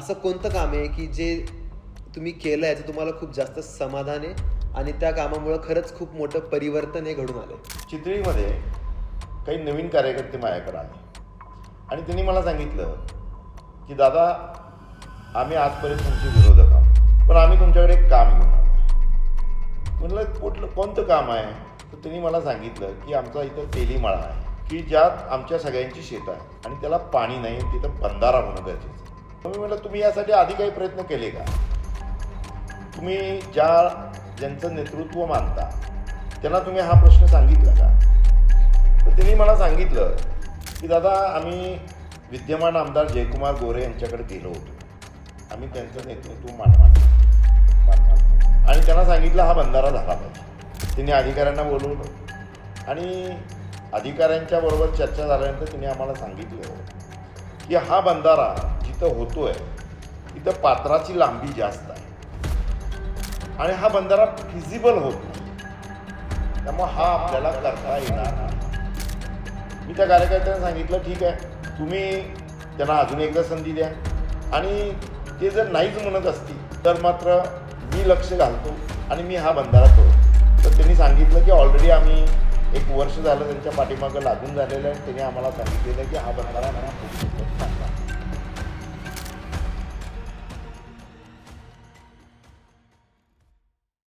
असं कोणतं काम आहे की जे तुम्ही केलं याचं तुम्हाला खूप जास्त समाधान आहे आणि त्या कामामुळं खरंच खूप मोठं परिवर्तन हे घडून आलं? चितळीमध्ये काही नवीन कार्यकर्ते माझ्याकडे आले आणि त्यांनी मला सांगितलं की दादा, आम्ही आजपर्यंत तुमचे विरोधक आहोत, पण आम्ही तुमच्याकडे एक काम घेऊन आलो. म्हटलं कोणतं काम आहे? तर त्यांनी मला सांगितलं की आमचा इथं तेली मळा आहे की ज्यात आमच्या सगळ्यांची शेतं आहे आणि त्याला पाणी नाही, तिथं बंधारा होणं गरजेचं आहे. मी म्हटलं तुम्ही यासाठी आधी काही प्रयत्न केले का? तुम्ही ज्यांचं नेतृत्व मानता त्यांना तुम्ही हा प्रश्न सांगितला का? तर त्यांनी मला सांगितलं की दादा, आम्ही विद्यमान आमदार जयकुमार गोरे यांच्याकडे गेलो होतो. आम्ही त्यांचं नेतृत्व मानतो आणि त्यांना सांगितलं हा बंधारा झाला पाहिजे. त्यांनी अधिकाऱ्यांना बोलवलं आणि अधिकाऱ्यांच्या बरोबर चर्चा झाल्यानंतर त्यांनी आम्हाला सांगितलं की हा बंधारा जिथं होतोय तिथं पात्राची लांबी जास्त आहे आणि हा बंधारा फिजिबल होत नाही, त्यामुळे हा आपल्याला करता येणार नाही. मी त्या कार्यकर्त्यांना सांगितलं ठीक आहे, तुम्ही त्यांना अजून एकदा संधी द्या आणि ते जर नाहीच म्हणत असतील तर मात्र मी लक्ष घालतो आणि मी हा बंधारा करतो. तर त्यांनी सांगितलं की ऑलरेडी आम्ही 1 वर्ष झालं त्यांच्या पाठीमागं लागून झालेलं आहे. त्यांनी आम्हाला सांगितलेलं की हा बंधारा मला खूप